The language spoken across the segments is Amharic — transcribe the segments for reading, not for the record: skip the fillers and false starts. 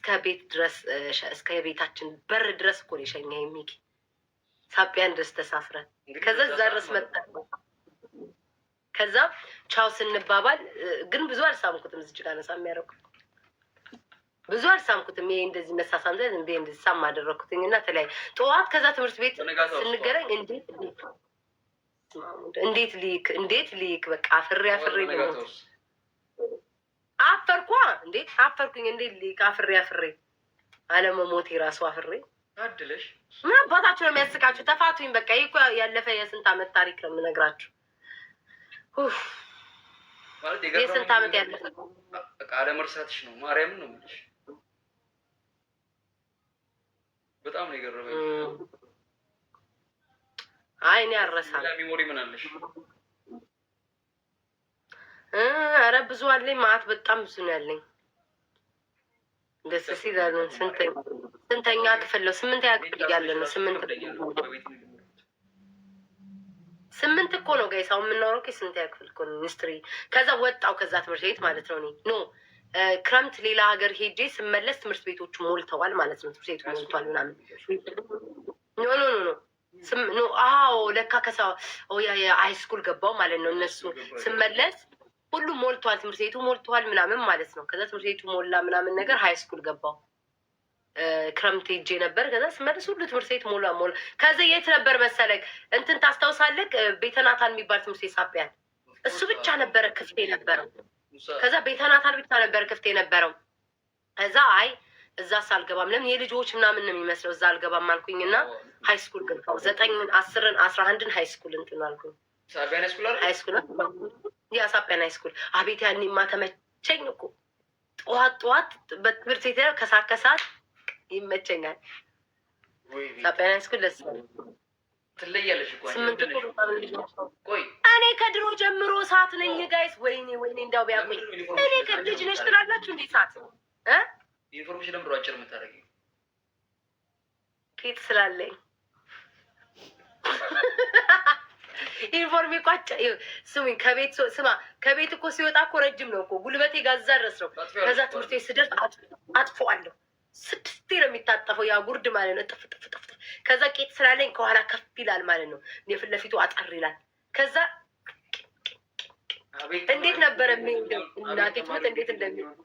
እስከ ቤት ድረስ እስከ ቤታችን በር ድረስ እኮ ነው የሸኘኝ ሚኪ። ሳቢያን ድረስ ተሳፍረን ከዛ እዛ ድረስ መጣን። ከዛ ቻው ስንባባል ግን ብዙ አልሳምኩትም። እዚህ ጋር ነው ሳም ያደረኩት። ብዙ አልሳምኩትም። ይሄ እንደዚህ መሳሳም ዘንድ እንደዚህ ሳም አደረኩትኝ እና ተለያይ ጠዋት ከዛ ትምህርት ቤት ስንገናኝ እንዴት ሊክ በቃ አፍሬ ነው አፈርኳ። እንዴት አፈርኩኝ? እንዴት ሊክ አፍሬ አለመሞቴ ራሱ አፍሬ አድለሽ ምን አባታችሁ ነው የሚያስቃችሁ? ተፋቱኝ በቃ። ይሄ እኮ ያለፈ የስንት ዓመት ታሪክ ነው የምነግራችሁ። የስንት ዓመት ያለፈ በቃ አለመርሳትሽ ነው። ማርያምን ነው የምልሽ። በጣም ነው የገረመኝ። አይ እኔ አልረሳም። ሚሞሪ ምን አለሽ? ኧረ ብዙ አለኝ ማለት በጣም ብዙ ነው ያለኝ። ደስ ሲል ስንተኛ ክፍል ነው? ስምንተኛ ክፍል እያለ ነው። ስምንት እኮ ነው ጋይስ አሁን የምናወራው። ስምንተኛ ክፍል እኮ ነው ሚኒስትሪ። ከዛ ወጣው ከዛ ትምህርት ቤት ማለት ነው። ኖ ክረምት ሌላ ሀገር ሄጄ ስመለስ ትምህርት ቤቶቹ ሞልተዋል ማለት ነው። ትምህርት ቤቱ ሞልቷል ምናምን። ኖ አዎ ለካ ከሳ ሃይ ስኩል ገባው ማለት ነው። እነሱ ስመለስ ሁሉም ሞልቷል፣ ትምህርት ቤቱ ሞልቷል ምናምን ማለት ነው። ከዛ ትምህርት ቤቱ ሞላ ምናምን ነገር ሃይ ስኩል ገባው። ክረምት ሄጄ ነበር። ከዛ ስመለስ ሁሉ ትምህርት ቤት ሞላ። ከዛ የት ነበር መሰለክ እንትን ታስታውሳለህ? ቤተናታን የሚባል ትምህርት ቤት ሳቢያን እሱ ብቻ ነበረ ክፍት የነበረው። ከዛ ቤተናታን ብቻ ነበረ ክፍት የነበረው። ከዛ አይ እዛ ሳልገባም ለምን የልጆች ምናምን ነው የሚመስለው እዛ አልገባም አልኩኝና ሃይ ስኩል ገባው። 9፣ 10፣ 11 ሃይ ስኩል እንትን አልኩኝ። ሃይ ስኩል ያ ሳቢያን ሃይ ስኩል። አቤት ያኔማ ተመቸኝ እኮ። ጠዋት በትምህርት ቤት ከሰዓት ይመቸኛል። ሳቢያን ሃይ ስኩል ደስ ትለያለሽ እኮ 8 ቆይ እኔ ከድሮ ጀምሮ ሰዓት ነኝ ጋይስ። ወይኔ እንዳው ቢያቆይ እኔ ከልጅ ነሽ ትላላችሁ እንዴ? ሰዓት ኢንፎርሜሽን ለምሮ አጭር የምታደርጊው ኬት ስላለኝ ኢንፎርሜ ቋጫ ስሙኝ። ከቤት እኮ ሲወጣ እኮ ረጅም ነው እኮ ጉልበቴ ጋዛ ድረስ ነው። ከዛ ትምህርት ቤት ስደርስ አጥፎዋለሁ። 6 ነው የሚታጠፈው ያ ጉርድ ማለት ነው። ጥፍ። ከዛ ቄጥ ስላለኝ ከኋላ ከፍ ይላል ማለት ነው። የፊት ለፊቱ አጠር ይላል። ከዛ እንዴት ነበረ የሚሄደው? እናቴ ትምህርት እንዴት እንደሚሆን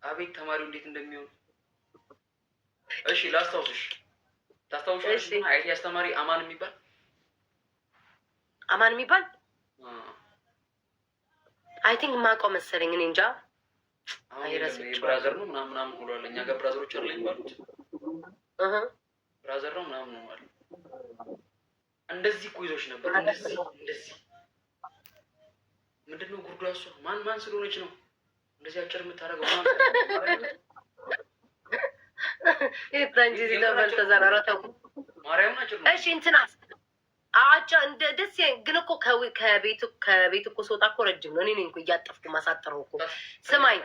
አቤት ተማሪው እንዴት እንደሚሆን። እሺ ላስታውስሽ። ታስታውሻለሽ? አይቲ አስተማሪ አማን የሚባል አይ ቲንክ ማውቀው መሰለኝ። እኔ እንጃ። ብራዘር ነው ምናምን ብሏል። እኛ ጋር ብራዘሮች አለ ይባሉት ብራዘር ነው ምናምን ነው ማለት እንደዚህ እኮ ይዞሽ ነበር። እንደዚህ ምንድን ነው ጉርዷ? እሷ ማን ስለሆነች ነው እንደዚህ አጭር የምታደርገው? ማርያም ናቸው። እሺ እንትናስ አጫ እንደ ደስ ግን እኮ ከቤት እኮ ስወጣ እኮ ረጅም ነው። እኔ ነኝ እኮ እያጠፍኩ ማሳጠረው እኮ። ስማኝ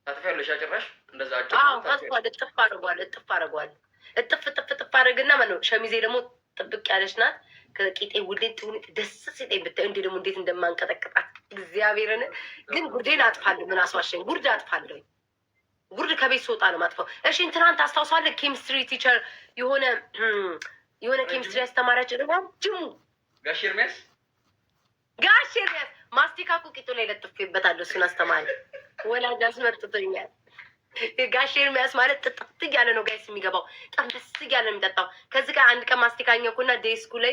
ታጥፊያለሽ ጭራሽ እንደዛ አጭር? አዎ ታጥፏል። እጥፍ አደርገዋል። እጥፍ አደርግና ማለት ነው። ሸሚዜ ደግሞ ጥብቅ ያለች ናት። ከቂጤ ውልት ደስ ሲለኝ ብታይ እንዴ ደግሞ እንዴት እንደማንቀጠቅጣት እግዚአብሔርን። ግን ጉርዴን አጥፋለሁ። ምን አስዋሸኝ? ጉርድ አጥፋለሁ። ጉርድ ከቤት ስወጣ ነው ማጥፋው። እሺ እንትናን ታስታውሳለህ? ኬሚስትሪ ቲቸር የሆነ ኬሚስትሪ አስተማሪያችን ረጅሙ ጋሽ ኤርሚያስ ማስቲካ እኮ ቂጡ ላይ ለጥፌበታለሁ። እሱን አስተማሪ ወላጅ አስመጥቶኛል። ጋሽ ኤርሚያስ ማለት ጥጥት እያለ ነው ጋይስ የሚገባው። በጣም ደስ እያለ ነው የሚጠጣው። ከዚህ ጋር አንድ ቀን ማስቲካኛኩና ዴስኩ ላይ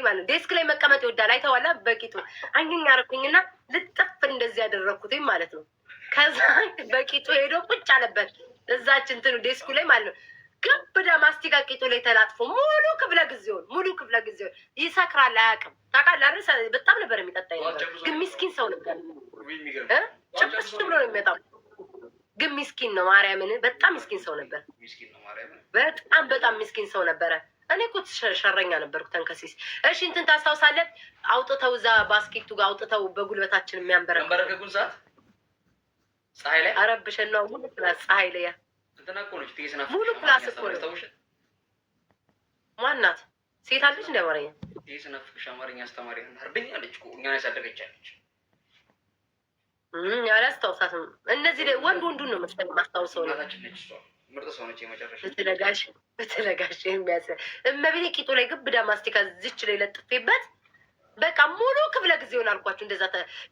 መቀመጥ ይወዳል። አይተዋላ? በቂጡ አንግኛ አደረኩኝና ልጥፍ እንደዚህ ያደረኩትኝ ማለት ነው። ከዛ በቂጡ ሄዶ ቁጭ አለበት እዛች እንትኑ ዴስኩ ላይ ማለት ነው። ግብዳ ማስቲካ ቂጡ ላይ ተላጥፎ ሙሉ ክፍለ ጊዜውን ይሰክራል። አያውቅም። ታውቃለህ? በጣም ነበር የሚጠጣ ነበር። ግን ሚስኪን ሰው ነበር። ጭብስ ብሎ ነው የሚመጣው። ግን ሚስኪን ነው። ማርያምን በጣም ሚስኪን ሰው ነበር። በጣም ሚስኪን ሰው ነበረ። እኔ እኮ ሸረኛ ነበርኩ ተንከሲስ። እሺ እንትን ታስታውሳለህ? አውጥተው እዛ ባስኬቱ ጋር አውጥተው በጉልበታችን የሚያንበረከኩን ሰዓት ፀሐይ ላይ አረብሸና ሙሉ ክላስ ፀሐይ ላይ እንትና እኮ ነች ትይስና ሙሉ ክላስ እኮ ነው። ማናት? ሴት አለች እንደ አማርኛ ትይስና ፍቅሽ አማርኛ አስተማሪ አርደኛ አለች እኮ እኛን ያሳደገቻለች። አላስታውሳትም። እነዚህ ወንዱን ነው መሰለኝ ማስታውሰው ነው። ምርጥ ሰው ነች። የመጨረሻ በተለጋሽ የሚያስ እመቤቴ ቂጡ ላይ ግብዳ ማስቲካ ዝች ላይ ለጥፌበት በቃ ሙሉ ክፍለ ጊዜውን አልኳችሁ። እንደዛ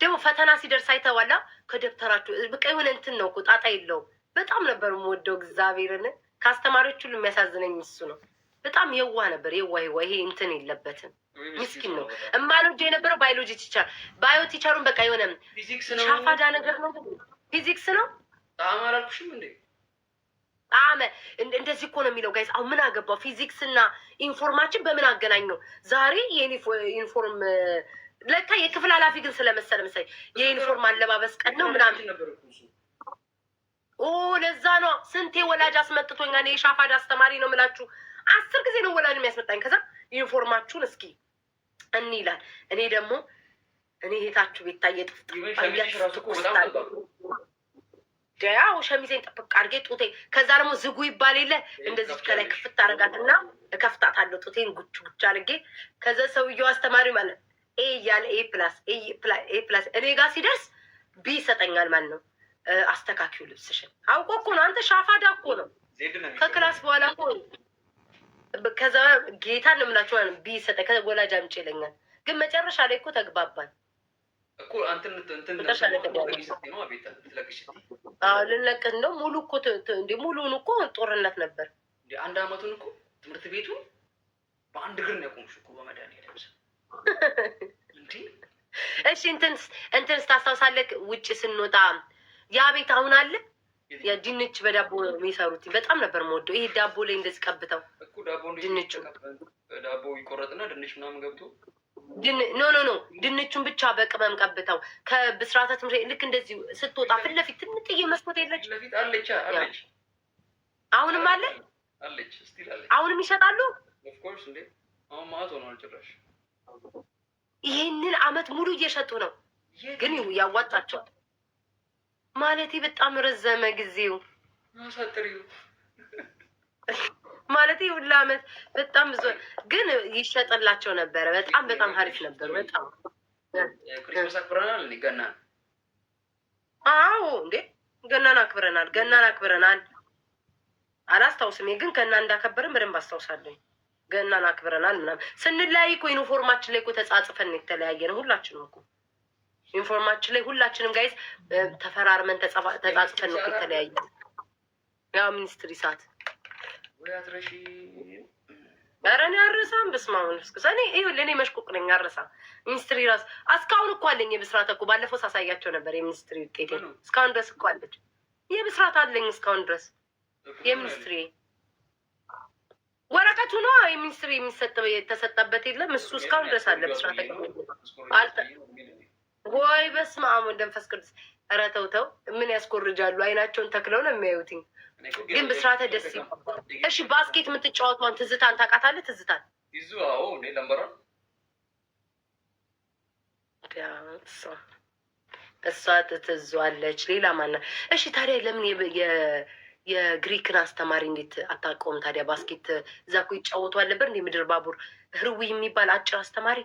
ደግሞ ፈተና ሲደርስ አይተዋላ ከደብተራችሁ በቃ የሆነ እንትን ነው እኮ ጣጣ የለውም። በጣም ነበር የምወደው እግዚአብሔርን። ከአስተማሪዎች ሁሉ የሚያሳዝነኝ እሱ ነው። በጣም የዋህ ነበር። የዋህ ይሄ እንትን የለበትም። ምስኪን ነው። እማልወደው የነበረው ባዮሎጂ ቲቸር። ባዮ ቲቸሩን በቃ የሆነ ሻፋዳ ነገር ነው። ፊዚክስ ነው። ጣም አላልኩሽም እንዴ? ጣመ እንደዚህ እኮ ነው የሚለው ጋይስ። አሁን ምን አገባው? ፊዚክስ እና ኢንፎርማችን በምን አገናኝ ነው? ዛሬ የዩኒፎርም ለካ የክፍል ኃላፊ ግን ስለመሰለ መሰለኝ የዩኒፎርም አለባበስ ቀን ነው ምናምን። ኦ ለዛ ነው ስንቴ ወላጅ አስመጥቶኛል። የሻፋዳ አስተማሪ ነው የምላችሁ። 10 ጊዜ ነው ወላጅ የሚያስመጣኝ። ከዛ ዩኒፎርማችሁን እስኪ እኒ ይላል። እኔ ደግሞ እኔ ሄታችሁ ቤት ታየጥ ያው ሸሚዜን ጠብቅ አድርጌ ጡቴ ከዛ ደግሞ ዝጉ ይባል የለ እንደዚህ ከላይ ክፍት አረጋትና እከፍታታለሁ ጡቴን ጉች ጉች አድርጌ። ከዛ ሰውየው አስተማሪ ማለት ኤ እያለ ኤ ፕላስ እኔ ጋር ሲደርስ ቢ ይሰጠኛል ማለት ነው። አስተካኪው ልብስሽን አውቆ እኮ ነው። አንተ ሻፋዳ እኮ ነው። ከክላስ በኋላ እኮ ከዛ ጌታ ነው የምላችሁ ቢ ይሰጠኝ። ከዛ ወላጅ አምጪ ይለኛል። ግን መጨረሻ ላይ እኮ ተግባባል እኮ አንተን ልንለቅ እንደው ሙሉ እኮ እንደ ሙሉውን እኮ ጦርነት ነበር። አንድ አመቱን እኮ ትምህርት ቤቱ በአንድ እግር ነው ያቆምሽ እኮ በመድኃኒዓለም እንዴ። እሺ እንትን ስታስታውሳለህ? ውጭ ስንወጣ ያ ቤት አሁን አለ የድንች በዳቦ የሚሰሩት በጣም ነበር የምወደው። ይሄ ዳቦ ላይ እንደዚህ ቀብተው እኮ ድንቹ ዳቦ ይቆረጥና ድንች ምናምን ገብቶ ኖ ድንቹን ብቻ በቅመም ቀብተው ከብስራተ ትምህርት ልክ እንደዚህ ስትወጣ ፊት ለፊት ትንጥዬ መስኮት የለች አለች። አሁንም አለ አለች። አሁንም ይሸጣሉ። ኦፍኮርስ እንዴ አሁን ማለት ሆኗል ጭራሽ። ይህንን አመት ሙሉ እየሸጡ ነው። ግን ያዋጣቸዋል ማለቴ በጣም ረዘመ ጊዜው ማሳጥሪው ማለት ሁላ አመት በጣም ብዙ ግን ይሸጥላቸው ነበረ። በጣም አሪፍ ነበር። በጣም ክሪስማስ አክብረናል እንዴ? ገናን? አዎ እንዴ ገናን አክብረናል። አላስታውስም ግን ገና እንዳከበርን በደንብ አስታውሳለሁ። ገናን አክብረናል ምናምን ስንለያይ እኮ ዩኒፎርማችን ላይ እኮ ተጻጽፈን የተለያየ ነው። ሁላችንም እኮ ዩኒፎርማችን ላይ ሁላችንም ጋይዝ ተፈራርመን ተጻጽፈን ነው የተለያየ። ያው ሚኒስትሪ ሰዓት ኧረ እኔ አልረሳም። በስመ አብ ወመንፈስ ቅዱስ እኔ ለእኔ መሽቁቅ ነኝ። አልረሳም። ሚኒስትሪ ራስ እስካሁን እኮ አለኝ። የብስራት እኮ ባለፈው ሳሳያቸው ነበር። የሚኒስትሪ ውጤቴ እስካሁን ድረስ እኮ አለች። የብስራት አለኝ እስካሁን ድረስ የሚኒስትሪ ወረቀቱ ነው። የሚኒስትሪ የተሰጠበት የለም እሱ እስካሁን ድረስ አለ። ብስራት ወይ በስመ አብ ወመንፈስ ቅዱስ። ኧረ ተው ምን ያስኮርጃሉ? አይናቸውን ተክለው ነው የሚያዩትኝ። ግን ብስራተ ደስ ይባል። እሺ ባስኬት የምትጫወቷን ትዝታን ታውቃታለህ? ትዝታን ይዙ አዎ እንዴ ለምበራ እሷ ትትዟለች። ሌላ ማና? እሺ ታዲያ ለምን የግሪክን አስተማሪ እንዴት አታውቀውም ታዲያ? ባስኬት እዛ እኮ ይጫወቱ አለበት እንደ ምድር ባቡር ህርዊ የሚባል አጭር አስተማሪ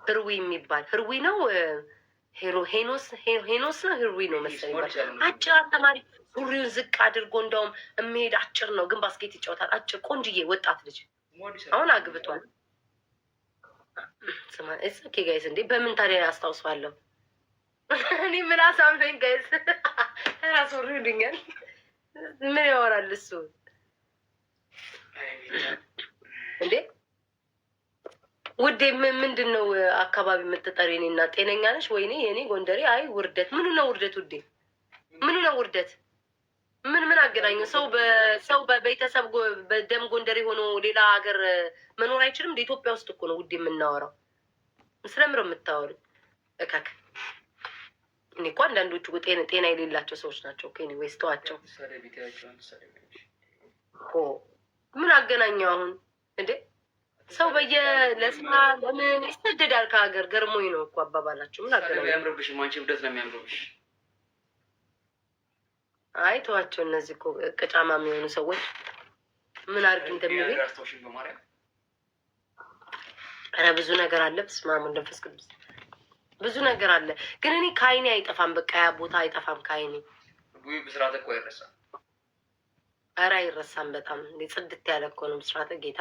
ህርዊ የሚባል ህርዊ ነው ሄኖስ ነው ህርዊ ነው መሰለኝ። አጭር አስተማሪ ሱሪውን ዝቅ አድርጎ እንደውም የሚሄድ አጭር ነው፣ ግን ባስኬት ይጫወታል። አጭር ቆንጅዬ ወጣት ልጅ አሁን አግብቷል። ስማ ኦኬ ጋይስ እንዴ በምን ታዲያ አስታውሰዋለሁ? እኔ ምን አሳምነኝ ጋይስ ራሱ ሩድኛል። ምን ያወራል እሱ እንዴ? ውዴ ምንድን ነው አካባቢ የምትጠሪ? እኔና ጤነኛ ነሽ ወይኔ? የኔ ጎንደሬ። አይ ውርደት። ምኑ ነው ውርደት? ውዴ ምኑ ነው ውርደት? ምን አገናኘው? ሰው በቤተሰብ በደም ጎንደሬ ሆኖ ሌላ ሀገር መኖር አይችልም? እንደ ኢትዮጵያ ውስጥ እኮ ነው ውዴ የምናወራው። ስለምረው የምታወሩ እካክ። እኔ እኮ አንዳንዶቹ ጤና የሌላቸው ሰዎች ናቸው። ወይስ ተዋቸው። ምን አገናኘው አሁን እንዴ? ሰው ለስራ ለምን ይሰደዳል ከሀገር? ገርሞኝ ነው እኮ አባባላቸው። ምን አገናኘው? የሚያምርብሽ አንቺ እብደት ነው የሚያምርብሽ። አይ ተዋቸው። እነዚህ እኮ ቅጫማ የሚሆኑ ሰዎች ምን አድርግ እንደሚሉ። ኧረ ብዙ ነገር አለ። በስመ አብ ወመንፈስ ቅዱስ። ብዙ ነገር አለ። ግን እኔ ከአይኔ አይጠፋም። በቃ ያ ቦታ አይጠፋም ከአይኔ። ብስራተ እኮ አይረሳም። ኧረ አይረሳም። በጣም ጽድት ያለ እኮ ነው ብስራተ ጌታ።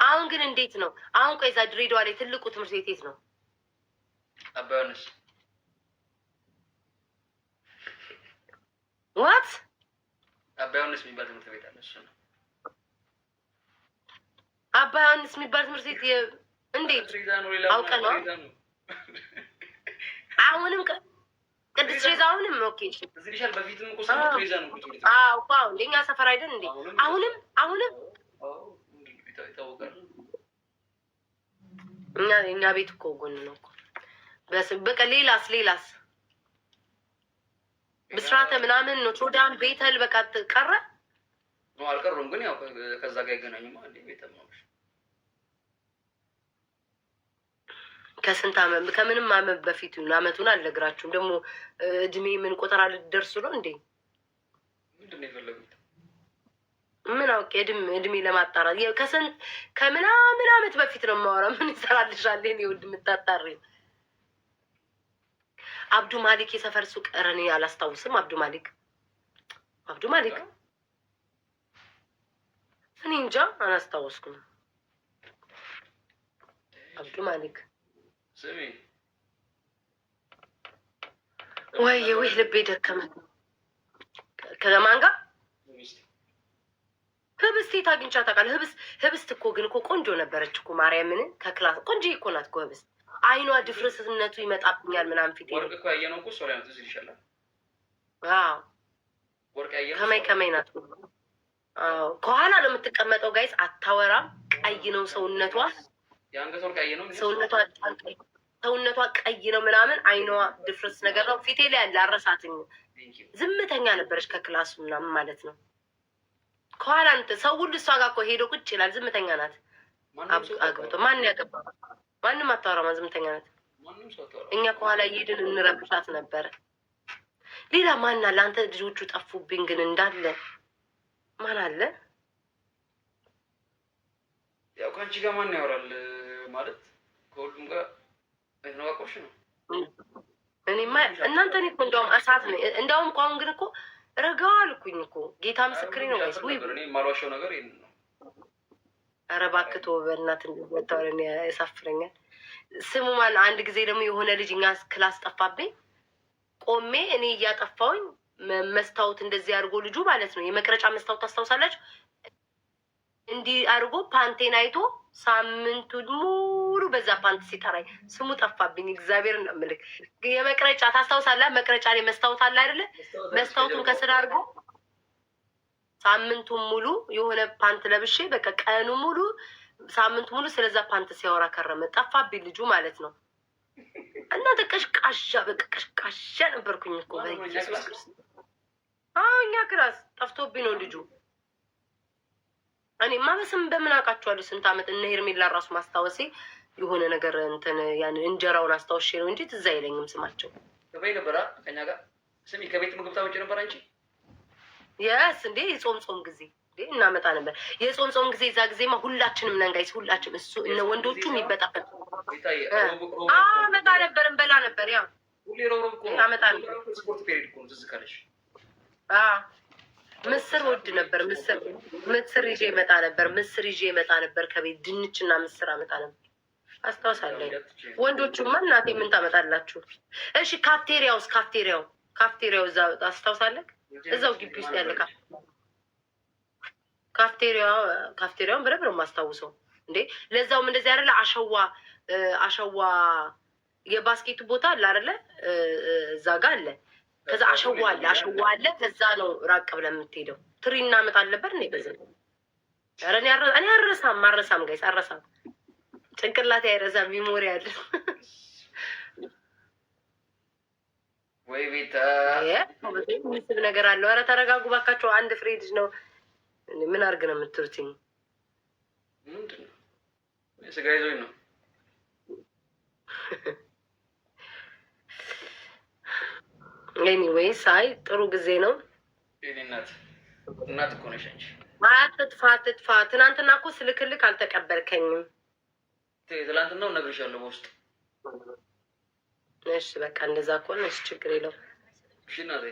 አሁን ግን እንዴት ነው? አሁን ቆይ እዛ ድሬዳዋ ላይ ትልቁ ትምህርት ቤት የት ነው? አባ ዮሐንስ ዋት አባ ዮሐንስ የሚባል ትምህርት ቤት አለ። እሱ ነው አባ ዮሐንስ የሚባል ትምህርት ቤት። እንዴት አውቀ ነው? አሁንም ቅድስት ትሬዛ አሁንም ኦኬ። በፊትም እኮ ትሬዛ ነው። አዎ እንደኛ ሰፈር አይደል እንዴ? አሁንም እኛ ቤት እኮ ጎን ነው እኮ። በቃ ሌላስ ብስራተ ምናምን ኖትሮዳም ቤተል በቃ ቀረ ነው። አልቀሩም ግን ያው ከዛ ጋር ይገናኙማ እንዴ ቤተል ነው። ከስንት አመት ከምንም አመት በፊት አመቱን አልነግራችሁም። ደግሞ እድሜ ምን ቆጠራ ልደርሱ ነው እንዴ? ምንድን ነው የፈለጉት? ምን አውቄ እድሜ ለማጣራት ከምናምን አመት በፊት ነው የማወራው። ምን ይሰራልሻል? እኔ ውድ የምታጣሪ አብዱ ማሊክ የሰፈር ሱቅ እኔ አላስታውስም። አብዱ ማሊክ እኔ እንጃ አላስታወስኩም። አብዱ ማሊክ ወይ ልቤ ደከመ። ከማን ጋር ህብስት የት አግኝቻ ታውቃለህ? ህብስት እኮ ግን እኮ ቆንጆ ነበረች እኮ ማርያምን። ከክላስ ቆንጆ እኮ ናት እኮ ህብስት። አይኗ ድፍርስነቱ ይመጣብኛል ምናምን ፊት ወርቅ እኮ ያየነው እኮ ሶሪያ ነው። ትዝ ይልሻል? አዎ ወርቅ ያየነው ከማይ ናት። አዎ ከኋላ ነው የምትቀመጠው። ጋይስ አታወራም። ቀይ ነው ሰውነቷ። የአንገት ወርቅ ያየነው ሰውነቷ ቀይ ነው ምናምን። አይኗ ድፍርስ ነገር ነው። ፊቴ ላይ ያለ አረሳትኝ። ዝምተኛ ነበረች ከክላሱ ምናምን ማለት ነው። ከኋላ ሰው ሁሉ እሷ ጋር እኮ ሄዶ ቁጭ ይላል። ዝምተኛ ናት። አግብቶ ማን ያገባ? ማንም አታወራማ። ዝምተኛ ናት። እኛ ከኋላ እየሄድን እንረብሻት ነበረ። ሌላ ማን አለ? አንተ ልጆቹ ጠፉብኝ ግን እንዳለ ማን አለ? ያው ከአንቺ ጋር ማን ያወራል ማለት ከሁሉም ጋር የተነዋቆሽ ነው። እኔማ እናንተ እኔ እኮ እንደውም እሳት ነው። እንደውም እኮ አሁን ግን እኮ ረጋ አልኩኝ እኮ ጌታ ምስክሬ ነው። ወይስ ወይ እኔ የማልዋሻው ነገር ይሄን ነው። ኧረ እባክህ ተው በእናትህ እንደምታወራኝ ያሳፍረኛል። ስሙ ማን? አንድ ጊዜ ደግሞ የሆነ ልጅ እኛ ክላስ ጠፋብኝ። ቆሜ እኔ እያጠፋሁኝ መስታወት እንደዚህ አድርጎ ልጁ ማለት ነው የመቅረጫ መስታወት ታስታውሳላችሁ? እንዲህ አድርጎ ፓንቴን አይቶ ሳምንቱን ሙሉ በዛ ፓንት ሲጠራኝ ስሙ ጠፋብኝ። እግዚአብሔር ነው የምልህ። የመቅረጫ ታስታውሳለህ? መቅረጫ ላይ መስታወት አለ አይደለ? መስታወቱን ከስር አድርጎ ሳምንቱን ሙሉ የሆነ ፓንት ለብሼ በቃ ቀኑ ሙሉ ሳምንቱ ሙሉ ስለዛ ፓንት ሲያወራ ከረመ። ጠፋብኝ ልጁ ማለት ነው። እናንተ ቀሽቃሻ በቃ ቀሽቃሻ ነበርኩኝ እኮ በኢየሱስ ክርስቶስ። አዎ እኛ ክላስ ጠፍቶብኝ ነው ልጁ። እኔማ በምን አውቃቸዋለሁ? ስንት ዓመት እነ ሄርሜላ ራሱ ማስታወሴ የሆነ ነገር እንትን ያን እንጀራውን አስታወሼ ነው እንጂ ትዝ አይለኝም ስማቸው። ከበይ ነበራ ከኛ ጋር ስሚ ከቤት ምግብ ታወጪ ነበር አንቺ? የስ እንዴ የጾም ጊዜ እንዴ እናመጣ ነበር። የጾም ጊዜ እዛ ጊዜማ ሁላችንም ነን ጋይስ፣ ሁላችንም እሱ እነ ወንዶቹ የሚበጣበት አመጣ ነበር፣ እንበላ ነበር። ያ ሁሌ ሮብ እኮ አመጣ ነበር። ስፖርት ፔሪድ እኮ ትዝ ካለሽ ምስር ወድ ነበር። ምስር ይዤ ይመጣ ነበር። ምስር ይዤ ይመጣ ነበር ከቤት ድንችና ምስር አመጣ ነበር። አስታውሳለሁ። ወንዶቹማ እናቴ ምን ታመጣላችሁ? እሺ ካፍቴሪያው እዛ አስታውሳለህ? እዛው ግቢ ውስጥ ያለ ካፍቴሪያውን በደንብ ነው የማስታውሰው። እንዴ ለዛውም እንደዚህ አይደለ? አሸዋ የባስኬቱ ቦታ አለ አይደለ? እዛ ጋር አለ። ከዛ አሸዋ አለ። ከዛ ነው ራቅ ብለን የምትሄደው። ትሪ እናመጣለን ነበር እንዴ በዚህ። ኧረ እኔ አረሳም ጋይስ፣ አረሳም። ጭንቅላቴ አይረሳም። ሚሞሪ አለ ወይ ቤታ ምስብ ነገር አለው። ኧረ ተረጋጉ ባካቸው። አንድ ፍሬ ልጅ ነው። ምን አድርግ ነው የምትሉትኝ? ምንድን ነው ስጋ ይዞኝ ነው። ኤኒዌይስ አይ ጥሩ ጊዜ ነው። እናት እኮ ነሽ አንቺ። አትጥፋ። ትናንትና እኮ ስልክልክ አልተቀበልከኝም። ትላንትናው እነግርሻለሁ በውስጥ እሺ በቃ እንደዛ ከሆነ እሺ ችግር የለውም። እሺ እናቴ